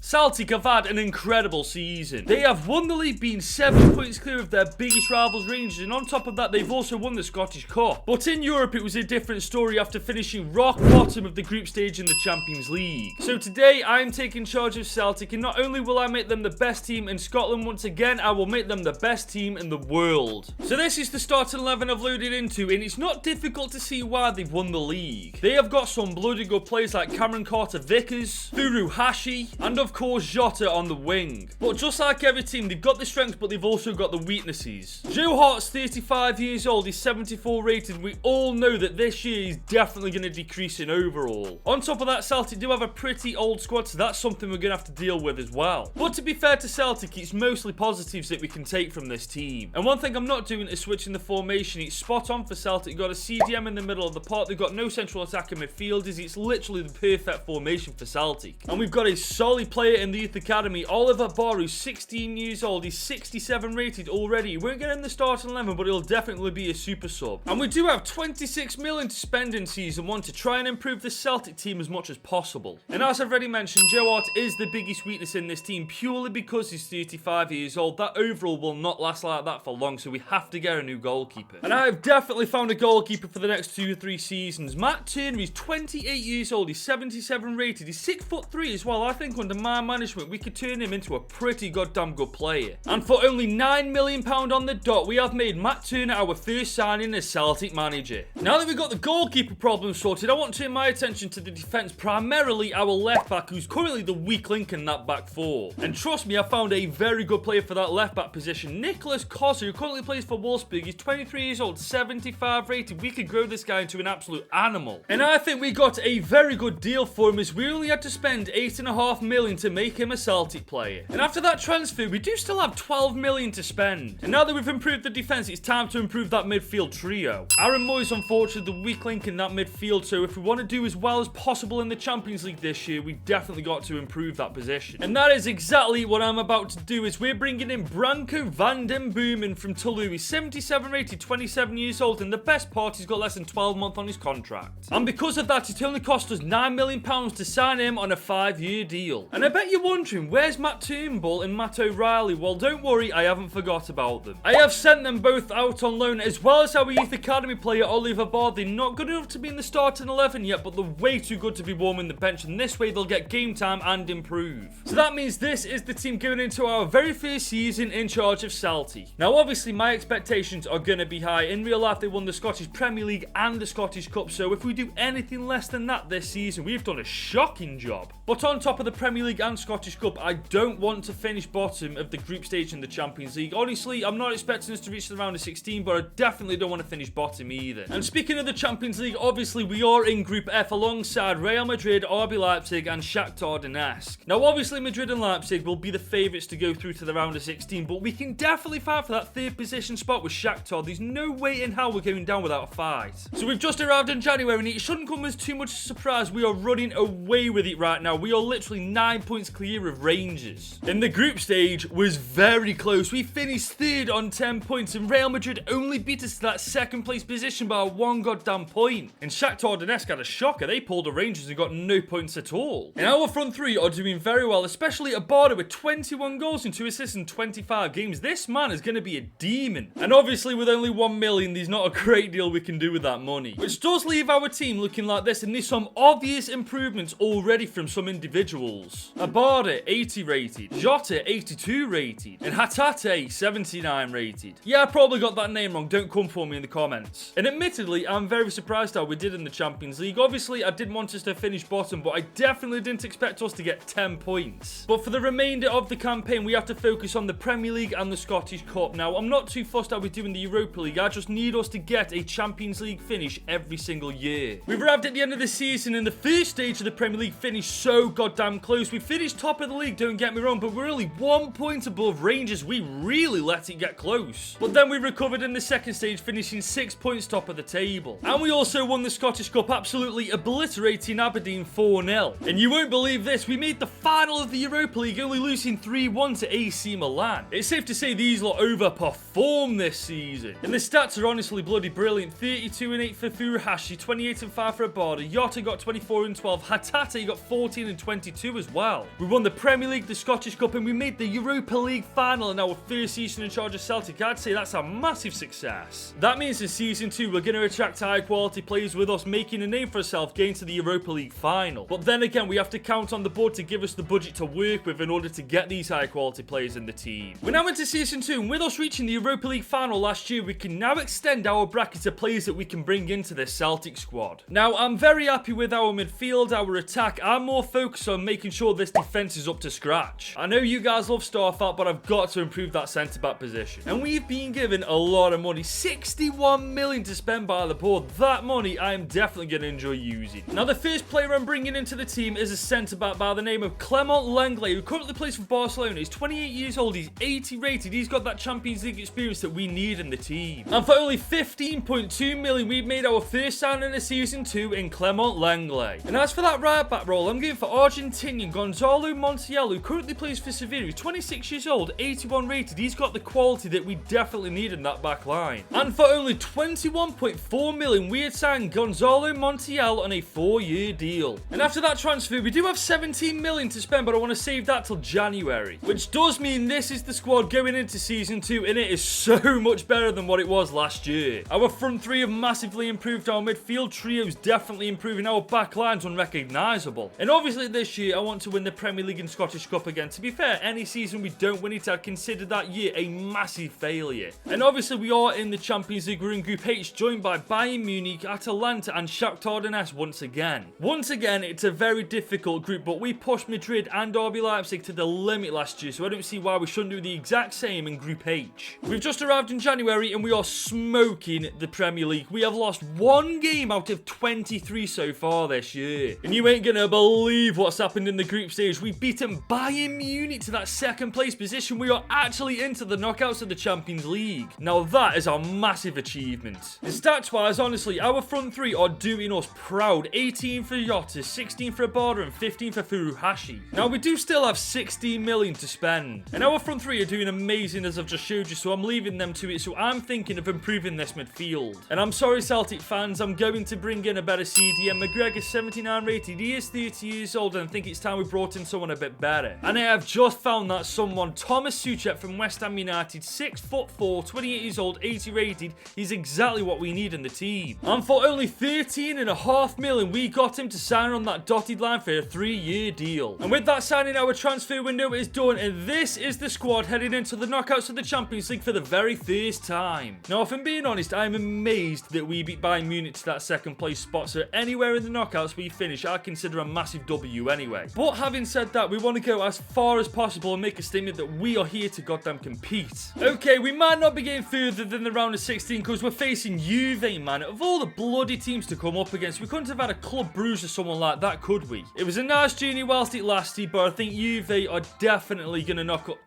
Celtic have had an incredible season. They have won the league, being 7 points clear of their biggest rivals Rangers, and on top of that they've also won the Scottish Cup. But in Europe it was a different story after finishing rock bottom of the group stage in the Champions League. So today I am taking charge of Celtic, and not only will I make them the best team in Scotland once again, I will make them the best team in the world. So this is the starting 11 I've loaded into, and it's not difficult to see why they've won the league. They have got some bloody good players like Cameron Carter-Vickers, Furuhashi, and of course Jota on the wing. But just like every team, they've got the strengths but they've also got the weaknesses. Joe Hart's 35 years old, he's 74 rated. We all know that this year he's definitely going to decrease in overall. On top of that, Celtic do have a pretty old squad, so that's something we're going to have to deal with as well. But to be fair to Celtic, it's mostly positives that we can take from this team. And one thing I'm not doing is switching the formation. It's spot on for Celtic. You've got a CDM in the middle of the park. They've got no central attacker midfielders. It's literally the perfect formation for Celtic. And we've got a solid player in the youth academy, Oliver Barr, who's 16 years old. He's 67 rated already. He won't get in the starting 11, but he'll definitely be a super sub. And we do have 26 million to spend in season 1 to try and improve the Celtic team as much as possible. And as I've already mentioned, Joe Hart is the biggest weakness in this team purely because he's 35 years old. That overall will not last like that for long, so we have to get a new goalkeeper. And I have definitely found a goalkeeper for the next 2 or 3 seasons. Matt Turner, he's 28 years old. He's 77 rated. He's 6'3" as well. I think under my management, we could turn him into a pretty goddamn good player. And for only £9 million on the dot, we have made Matt Turner our first signing as Celtic manager. Now that we've got the goalkeeper problem sorted, I want to turn my attention to the defence, primarily our left back, who's currently the weak link in that back four. And trust me, I found a very good player for that left back position, Nicholas Costa, who currently plays for Wolfsburg. He's 23 years old, 75 rated. We could grow this guy into an absolute animal. And I think we got a very good deal for him, as we only had to spend £8.5 million to make him a Celtic player. And after that transfer, we do still have £12 million to spend. And now that we've improved the defence, it's time to improve that midfield trio. Aaron Moore's unfortunately the weak link in that midfield, so if we want to do as well as possible in the Champions League this year, we've definitely got to improve that position. And that is exactly what I'm about to do, is we're bringing in Branko van den Boomen from Toulouse. He's 77 rated, 27 years old, and the best part, he's got less than 12 months on his contract. And because of that, it only cost us £9 million to sign him on a 5-year deal. And I bet you're wondering, where's Matt Turnbull and Matt O'Reilly? Well, don't worry, I haven't forgot about them. I have sent them both out on loan, as well as our youth academy player Oliver Barr. They're not good enough to be in the starting 11 yet, but they're way too good to be warming the bench, and this way they'll get game time and improve. So that means this is the team going into our very first season in charge of Celtic. Now obviously my expectations are going to be high. In real life they won the Scottish Premier League and the Scottish Cup, so if we do anything less than that this season, we've done a shocking job. But on top of the Premier League and Scottish Cup, I don't want to finish bottom of the group stage in the Champions League. Honestly, I'm not expecting us to reach the round of 16, but I definitely don't want to finish bottom either. And speaking of the Champions League, obviously we are in Group F alongside Real Madrid, RB Leipzig and Shakhtar Donetsk. Now obviously Madrid and Leipzig will be the favourites to go through to the round of 16, but we can definitely fight for that 3rd position spot with Shakhtar. There's no way in hell we're going down without a fight. So we've just arrived in January, and it shouldn't come as too much surprise. We are running away with it right now. We are literally 9 points clear of Rangers. And the group stage was very close. We finished 3rd on 10 points, and Real Madrid only beat us to that 2nd place position by 1 goddamn point. And Shakhtar Donetsk had a shocker. They pulled the Rangers and got no points at all. And our front three are doing very well, especially Abada with 21 goals and 2 assists in 25 games. This man is going to be a demon. And obviously with only 1 million, there's not a great deal we can do with that money. Which does leave our team looking like this, and there's some obvious improvements already from some individuals. Abada 80 rated, Jota 82 rated, and Hatate 79 rated. Yeah, I probably got that name wrong. Don't come for me in the comments. And admittedly, I'm very surprised how we did in the Champions League. Obviously, I didn't want us to finish bottom, but I definitely didn't expect us to get 10 points. But for the remainder of the campaign, we have to focus on the Premier League and the Scottish Cup. Now, I'm not too fussed how we do in the Europa League. I just need us to get a Champions League finish every single year. We've arrived at the end of the season, and the first stage of the Premier League finished so goddamn close. We finished top of the league, don't get me wrong, but we're only 1 point above Rangers. We really let it get close. But then we recovered in the second stage, finishing 6 points top of the table. And we also won the Scottish Cup, absolutely obliterating Aberdeen 4-0. And you won't believe this, we made the final of the Europa League, only losing 3-1 to AC Milan. It's safe to say these lot overperformed this season. And the stats are honestly bloody brilliant. 32 and 8 for Furuhashi, 28 and 5 for Abada. Jota got 24 and 12. Hatate got 14 and 22 as well. well. We won the Premier League, the Scottish Cup, and we made the Europa League final in our first season in charge of Celtic. I'd say that's a massive success. That means in season 2 we're going to attract high quality players, with us making a name for ourselves getting to the Europa League final. But then again, we have to count on the board to give us the budget to work with in order to get these high quality players in the team. We're now into season 2, and with us reaching the Europa League final last year, we can now extend our bracket to players that we can bring into this Celtic squad. Now, I'm very happy with our midfield, our attack. I'm more focused on making sure this defense is up to scratch. I know you guys love Starfelt, but I've got to improve that centre back position. And we've been given a lot of money, 61 million to spend by the board. That money I am definitely going to enjoy using. Now, the first player I'm bringing into the team is a centre back by the name of Clement Lenglet, who currently plays for Barcelona. He's 28 years old, he's 80 rated, he's got that Champions League experience that we need in the team. And for only 15.2 million, we've made our first signing of season 2 in Clement Lenglet. And as for that right back role, I'm going for Argentinian Gonzalo Montiel, who currently plays for Sevilla. He's 26 years old, 81 rated. He's got the quality that we definitely need in that back line. And for only 21.4 million, we had signed Gonzalo Montiel on a 4-year deal. And after that transfer, we do have 17 million to spend, but I want to save that till January. Which does mean this is the squad going into season 2, and it is so much better than what it was last year. Our front three have massively improved, our midfield trio's definitely improving, our back line's unrecognisable. And obviously this year, I want to win the Premier League and Scottish Cup again. To be fair, any season we don't win it, I'd consider that year a massive failure. And obviously we are in the Champions League. We're in Group H, joined by Bayern Munich, Atalanta and Shakhtar Donetsk once again. Once again, it's a very difficult group, but we pushed Madrid and RB Leipzig to the limit last year, so I don't see why we shouldn't do the exact same in Group H. We've just arrived in January and we are smoking the Premier League. We have lost 1 game out of 23 so far this year. And you ain't gonna believe what's happened in the group stage. We've beaten Bayern Munich to that 2nd place position. We are actually into the knockouts of the Champions League. Now that is a massive achievement. And stats wise, honestly, our front three are doing us proud. 18 for Jota, 16 for Abada and 15 for Furuhashi. Now we do still have 16 million to spend. And our front three are doing amazing, as I've just showed you, so I'm leaving them to it. So I'm thinking of improving this midfield. And I'm sorry, Celtic fans, I'm going to bring in a better CDM. McGregor, 79 rated. He is 30 years old, and I think it's time we brought in someone a bit better. And I have just found that someone, Thomas Suchek from West Ham United, 6'4", 28 years old, 80 rated. He's exactly what we need in the team. And for only 13.5 million, we got him to sign on that dotted line for a 3-year deal. And with that signing, our transfer window is done, and this is the squad heading into the knockouts of the Champions League for the very first time. Now, if I'm being honest, I'm amazed that we beat Bayern Munich to that 2nd place spot, so anywhere in the knockouts we finish, I consider a massive W anyway. But having said that, we want to go as far as possible and make a statement that we are here to goddamn compete. Okay, we might not be getting further than the round of 16 because we're facing Juve, man. Of all the bloody teams to come up against, we couldn't have had a club bruise or someone like that, could we? It was a nice journey whilst it lasted, but I think Juve are definitely going to knock up.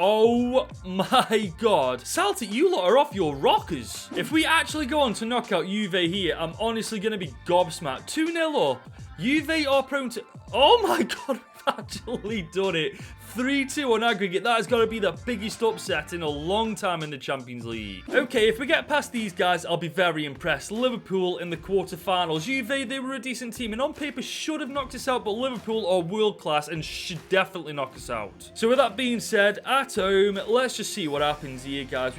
Oh my god. Celtic, you lot are off your rockers. If we actually go on to knock out Juve here, I'm honestly going to be gobsmacked. 2-0 up. Juve are prone to... Oh my god, we've actually done it. 3-2 on aggregate. That has got to be the biggest upset in a long time in the Champions League. Okay, if we get past these guys, I'll be very impressed. Liverpool in the quarterfinals. Juve, they were a decent team and on paper should have knocked us out, but Liverpool are world class and should definitely knock us out. So with that being said, at home, let's just see what happens here, guys.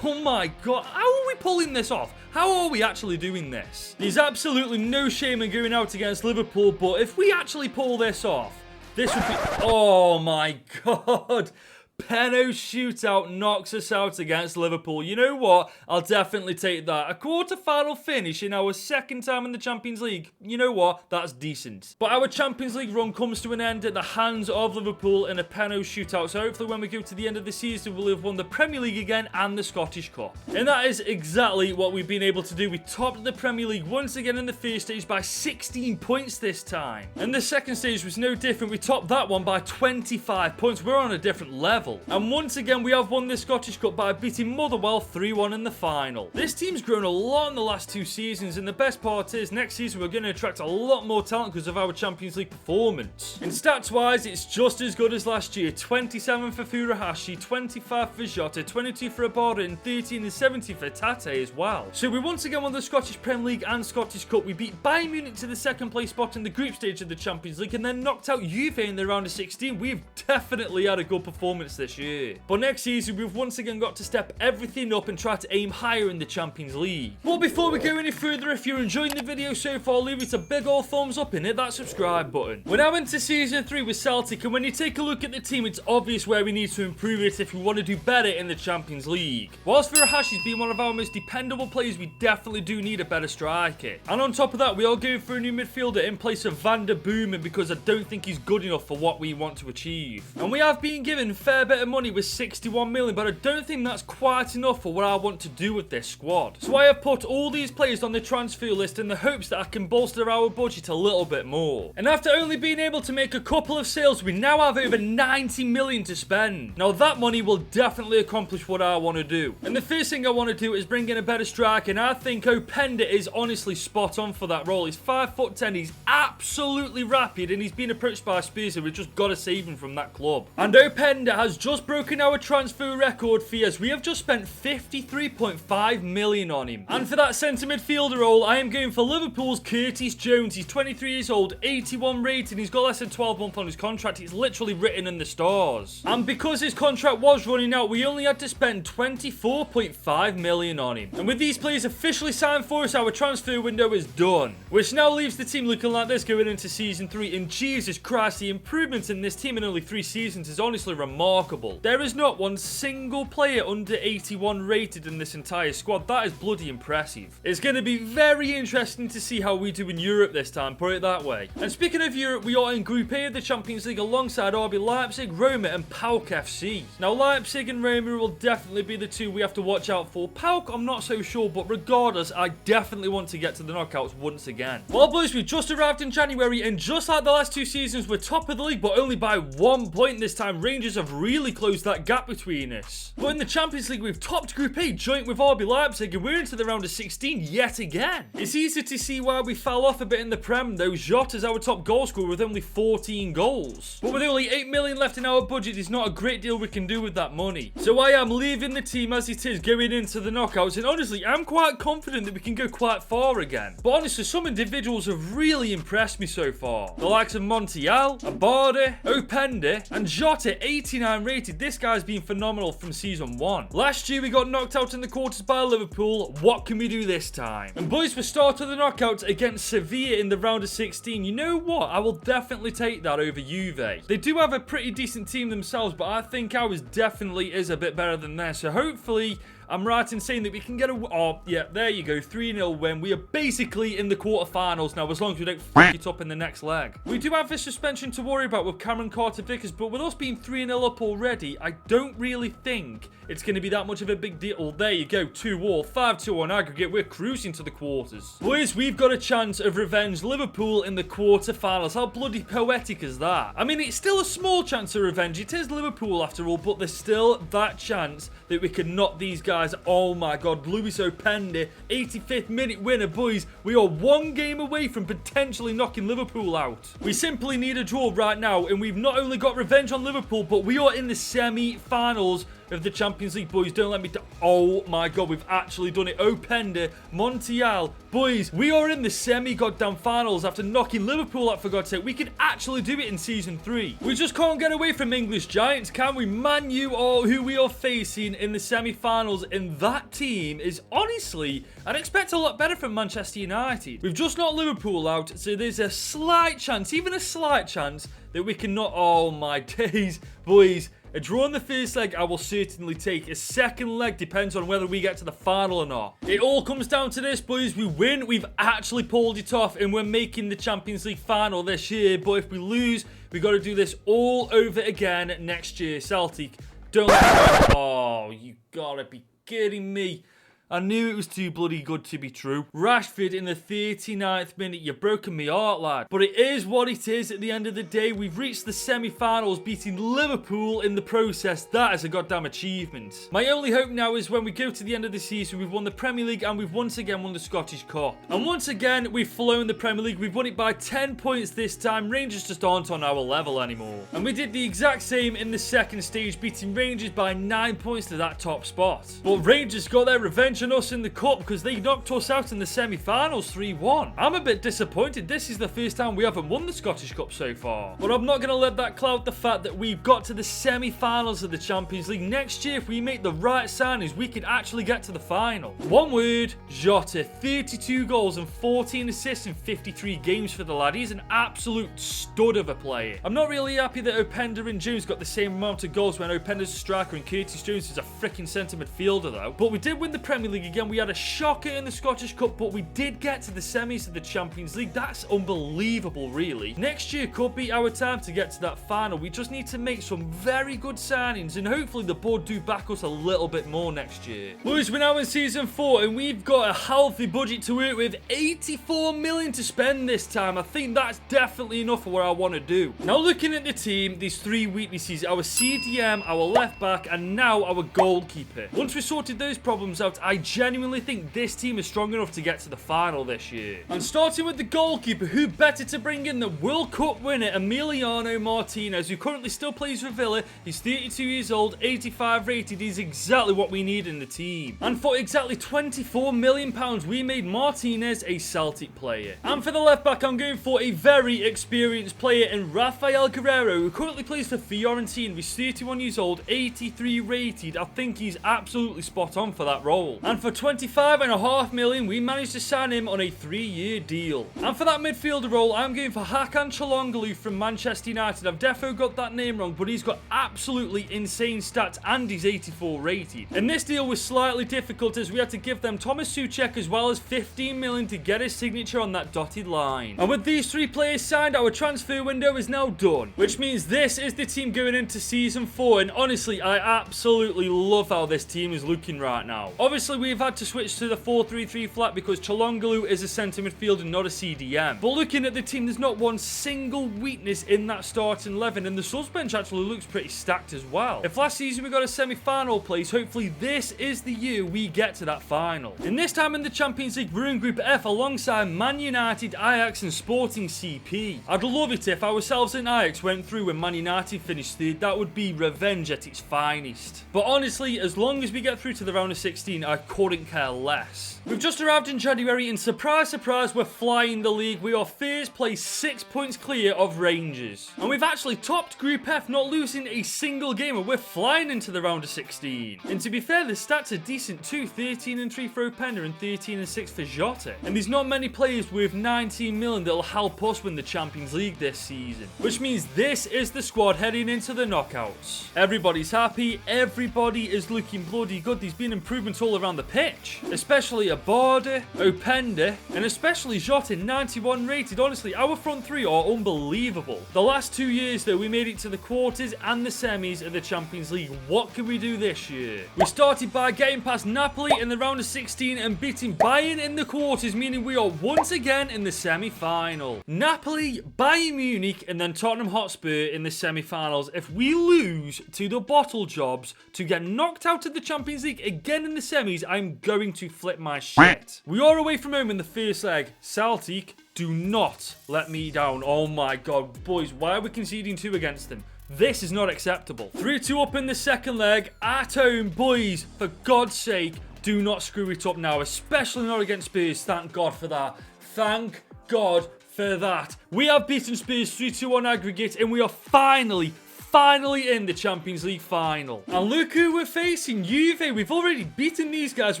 Oh my god, how are we pulling this off? How are we actually doing this? There's absolutely no shame in going out against Liverpool, but if we actually pull this off, this would be... Oh my god. Penno shootout knocks us out against Liverpool. You know what? I'll definitely take that. A quarter-final finish in our 2nd time in the Champions League. You know what? That's decent. But our Champions League run comes to an end at the hands of Liverpool in a Penno shootout. So hopefully when we go to the end of the season, we'll have won the Premier League again and the Scottish Cup. And that is exactly what we've been able to do. We topped the Premier League once again in the first stage by 16 points this time. And the second stage was no different. We topped that one by 25 points. We're on a different level. level. And once again, we have won the Scottish Cup by beating Motherwell 3-1 in the final. This team's grown a lot in the last 2 seasons, and the best part is next season we're going to attract a lot more talent because of our Champions League performance. And stats-wise, it's just as good as last year. 27 for Furuhashi, 25 for Jota, 22 for Abada, and 13 and 70 for Tate as well. So we once again won the Scottish Premier League and Scottish Cup. We beat Bayern Munich to the second place spot in the group stage of the Champions League and then knocked out Juve in the round of 16. We've definitely had a good performance this year. But next season, we've once again got to step everything up and try to aim higher in the Champions League. But before we go any further, if you're enjoying the video so far, leave it a big old thumbs up and hit that subscribe button. We're now into Season 3 with Celtic, and when you take a look at the team, it's obvious where we need to improve it if we want to do better in the Champions League. Whilst Furuhashi's been one of our most dependable players, we definitely do need a better striker. And on top of that, we are going for a new midfielder in place of Van der Boomen because I don't think he's good enough for what we want to achieve. And we have been given a fair bit of money with 61 million, but I don't think that's quite enough for what I want to do with this squad. So I have put all these players on the transfer list in the hopes that I can bolster our budget a little bit more. And after only being able to make a couple of sales, we now have over 90 million to spend. Now that money will definitely accomplish what I want to do. And the first thing I want to do is bring in a better striker, and I think Openda is honestly spot on for that role. He's 5'10", he's absolutely rapid, and he's been approached by Spurs, so we've just got to save him from that club. And Openda has just broken our transfer record fee as we have just spent 53.5 million on him. And for that centre midfielder role, I am going for Liverpool's Curtis Jones. He's 23 years old, 81 rated, he's got less than 12 months on his contract. It's literally written in the stars. And because his contract was running out, we only had to spend 24.5 million on him. And with these players officially signed for us, our transfer window is done. Which now leaves the team looking like this going into Season 3. And Jesus Christ, the improvements in this team in only 3 seasons is honestly remarkable. There is not one single player under 81 rated in this entire squad. That is bloody impressive. It's going to be very interesting to see how we do in Europe this time, put it that way. And speaking of Europe, we are in Group A of the Champions League alongside RB Leipzig, Roma and PAOK FC. Now Leipzig and Roma will definitely be the two we have to watch out for. PAOK, I'm not so sure, but regardless, I definitely want to get to the knockouts once again. Well boys, we just arrived in January, and just like the last 2 seasons, we're top of the league, but only by 1 point this time. Rangers have really closed that gap between us. But in the Champions League, we've topped Group A joint with RB Leipzig, and we're into the round of 16 yet again. It's easy to see why we fell off a bit in the Prem though. Jota's our top goal scorer with only 14 goals. But with only 8 million left in our budget, there's not a great deal we can do with that money. So I am leaving the team as it is going into the knockouts, and honestly, I'm quite confident that we can go quite far again. But honestly, some individuals have really impressed me so far. The likes of Montiel, Abada, Openda, and Jota, 89 rated. This guy's been phenomenal from Season 1. Last year, we got knocked out in the quarters by Liverpool. What can we do this time? And boys, for start of the knockouts against Sevilla in the round of 16, you know what? I will definitely take that over Juve. They do have a pretty decent team themselves, but I think ours definitely is a bit better than theirs. So hopefully, I'm right in saying that we can get a... Oh, yeah, there you go. 3-0 win. We are basically in the quarterfinals now, as long as we don't f*** it up in the next leg. We do have this suspension to worry about with Cameron Carter-Vickers, but with us being 3-0 up already, I don't really think it's going to be that much of a big deal. Oh, there you go. 2-all. 5-2 on aggregate. We're cruising to the quarters. Boys, we've got a chance of revenge Liverpool in the quarterfinals. How bloody poetic is that? I mean, it's still a small chance of revenge. It is Liverpool after all, but there's still that chance that we can knock these guys. Oh my god, Luis Openda, 85th minute winner. Boys, we are 1 game away from potentially knocking Liverpool out. We simply need a draw right now, and we've not only got revenge on Liverpool, but we are in the semi-finals of the Champions League. Boys, don't let me oh my god, we've actually done it. Openda, Montiel. Boys, we are in the semi-goddamn finals after knocking Liverpool out, for God's sake. We can actually do it in Season 3. We just can't get away from English giants, can we? Man U are who we are facing in the semi-finals, and that team is honestly, I'd expect a lot better from Manchester United. We've just knocked Liverpool out, so there's a slight chance, even a slight chance, that we can not... Oh my days, boys. A draw in the first leg, I will certainly take. A second leg depends on whether we get to the final or not. It all comes down to this, boys. We win, we've actually pulled it off, and we're making the Champions League final this year. But if we lose, we've got to do this all over again next year. Celtic, don't let me go. Oh, you gotta be kidding me. I knew it was too bloody good to be true. Rashford in the 39th minute. You've broken me heart, lad. But it is what it is at the end of the day. We've reached the semi-finals, beating Liverpool in the process. That is a goddamn achievement. My only hope now is when we go to the end of the season, we've won the Premier League and we've once again won the Scottish Cup. And once again, we've flown the Premier League. We've won it by 10 points this time. Rangers just aren't on our level anymore. And we did the exact same in the second stage, beating Rangers by 9 points to that top spot. But Rangers got their revenge on us in the cup because they knocked us out in the semi-finals 3-1. I'm a bit disappointed. This is the first time we haven't won the Scottish Cup so far. But I'm not going to let that cloud the fact that we've got to the semi-finals of the Champions League. Next year, if we make the right signings, we could actually get to the final. One word, Jota. 32 goals and 14 assists in 53 games for the lad. He's an absolute stud of a player. I'm not really happy that Openda and Jones got the same amount of goals when Openda's a striker and Curtis Jones is a freaking centre midfielder though. But we did win the Premier League again. We had a shocker in the Scottish Cup, but we did get to the semis of the Champions League. That's unbelievable, really. Next year could be our time to get to that final. We just need to make some very good signings, and hopefully the board do back us a little bit more next year. Boys, we're now in season 4, and we've got a healthy budget to work with. 84 million to spend this time. I think that's definitely enough for what I want to do. Now, looking at the team, these 3 weaknesses: our CDM, our left back, and now our goalkeeper. Once we sorted those problems out, I genuinely think this team is strong enough to get to the final this year. And starting with the goalkeeper, who better to bring in the World Cup winner Emiliano Martinez, who currently still plays for Villa. He's 32 years old, 85 rated. He's exactly what we need in the team. And for exactly £24 million, we made Martinez a Celtic player. And for the left back, I'm going for a very experienced player in Rafael Guerreiro, who currently plays for Fiorentina. He's 31 years old, 83 rated. I think he's absolutely spot on for that role. And for £25.5 million, we managed to sign him on a 3-year deal. And for that midfielder role, I'm going for Hakan Çalhanoğlu from Manchester United. I've defo got that name wrong, but he's got absolutely insane stats and he's 84 rated. And this deal was slightly difficult as we had to give them Thomas Souček as well as 15 million to get his signature on that dotted line. And with these 3 players signed, our transfer window is now done, which means this is the team going into season 4. And honestly, I absolutely love how this team is looking right now. Obviously, we've had to switch to the 4-3-3 flat because Çalhanoğlu is a centre midfielder, not a CDM. But looking at the team, there's not one single weakness in that starting 11, and the subs bench actually looks pretty stacked as well. If last season we got a semi-final place, hopefully this is the year we get to that final. And this time in the Champions League, we're in Group F alongside Man United, Ajax and Sporting CP. I'd love it if ourselves and Ajax went through and Man United finished 3rd. That would be revenge at its finest. But honestly, as long as we get through to the round of 16, I couldn't care less. We've just arrived in January and surprise, surprise, we're flying the league. We are first place, 6 points clear of Rangers. And we've actually topped Group F, not losing a single game, and we're flying into the round of 16. And to be fair, the stats are decent too. 13-3 for Openda and 13-6 for Jota. And there's not many players with 19 million that'll help us win the Champions League this season. Which means this is the squad heading into the knockouts. Everybody's happy, everybody is looking bloody good. There's been improvements all around the pitch. Especially Abada, Openda, and especially Jota, 91 rated. Honestly, our front 3 are unbelievable. The last 2 years though, we made it to the quarters and the semis of the Champions League. What can we do this year? We started by getting past Napoli in the round of 16 and beating Bayern in the quarters, meaning we are once again in the semi-final. Napoli, Bayern Munich, and then Tottenham Hotspur in the semi-finals. If we lose to the bottle jobs to get knocked out of the Champions League again in the semis, I'm going to flip my shit. We are away from home in the first leg. Celtic, do not let me down. Oh my god, boys, why are we conceding 2 against them? This is not acceptable. 3-2 up in the second leg at home. Boys, for God's sake, do not screw it up now, especially not against Spurs. Thank God for that. Thank God for that. We have beaten Spurs 3-2 on aggregate, and we are finally in the Champions League final. And look who we're facing, Juve. We've already beaten these guys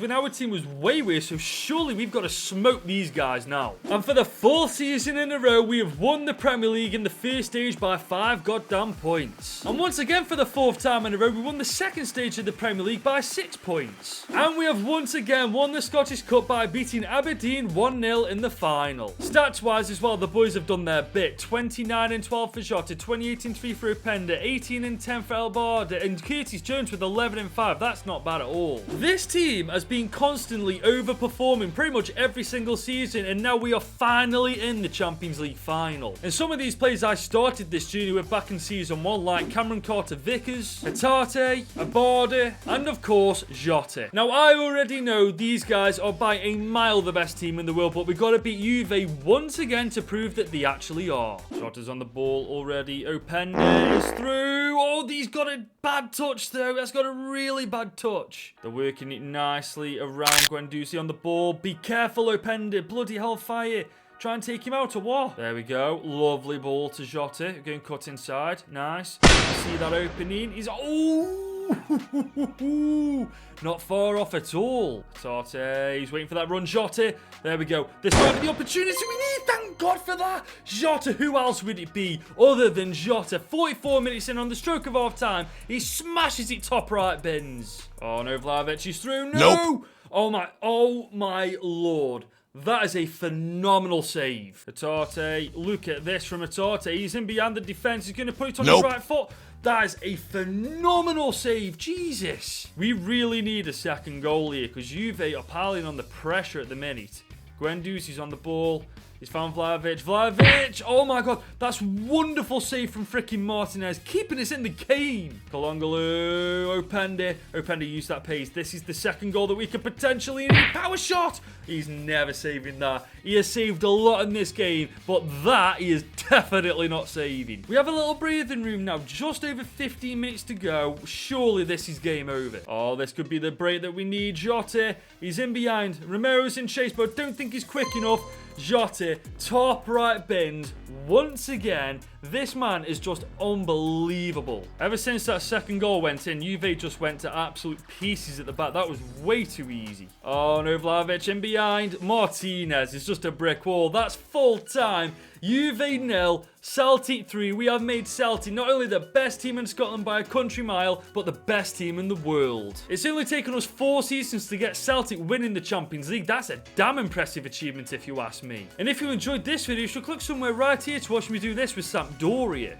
when our team was way worse, so surely we've got to smoke these guys now. And for the 4th season in a row, we have won the Premier League in the first stage by 5 goddamn points. And once again, for the 4th time in a row, we won the second stage of the Premier League by 6 points. And we have once again won the Scottish Cup by beating Aberdeen 1-0 in the final. Stats-wise as well, the boys have done their bit. 29-12 for Jota, 28-3 for Openda, Barder, 18 and 10 for El Barder, and Curtis Jones with 11 and 5. That's not bad at all. This team has been constantly overperforming pretty much every single season, and now we are finally in the Champions League final. And some of these players I started this journey with back in season 1, like Cameron Carter-Vickers, Hatate, Barder, and of course, Jota. Now, I already know these guys are by a mile the best team in the world, but we've got to beat Juve once again to prove that they actually are. Jota's on the ball already. Openda is through. Oh, he's got a bad touch, though. That's got a really bad touch. They're working it nicely around Guendouzi on the ball. Be careful, Openda. Bloody hellfire. Try and take him out or what? There we go. Lovely ball to Jota. Going cut inside. Nice. See that opening? He's... Oh! Not far off at all. Tate, he's waiting for that run. Jota. There we go. This might be the opportunity we need. Thank God for that. Jota, who else would it be other than Jota? 44 minutes in on the stroke of half time. He smashes it top right bins. Oh no, Vlahovic is through. No. Nope. Oh my Lord. That is a phenomenal save. Hatate, look at this from Hatate. He's in behind the defense. He's going to put it on his right foot. That is a phenomenal save. Jesus. We really need a second goal here because Juve are piling on the pressure at the minute. Guendouzi's on the ball. He's found Vlahovic. Vlahovic! Oh my God. That's wonderful save from freaking Martinez. Keeping us in the game. Kalongalu. Openda. Openda used that pace. This is the second goal that we could potentially need. Power shot. He's never saving that. He has saved a lot in this game, but that he is definitely not saving. We have a little breathing room now. Just over 15 minutes to go. Surely this is game over. Oh, this could be the break that we need. Jota. He's in behind. Romero's in chase, but I don't think he's quick enough. Jota, top right bins. Once again, this man is just unbelievable. Ever since that second goal went in, Juve just went to absolute pieces at the back. That was way too easy. Oh no, Vlahovic in behind. Martinez is just a brick wall. That's full time. Juve 0, Celtic 3. We have made Celtic not only the best team in Scotland by a country mile, but the best team in the world. It's only taken us 4 seasons to get Celtic winning the Champions League. That's a damn impressive achievement if you ask me. And if you enjoyed this video, you should click somewhere right here to watch me do this with Sampdoria.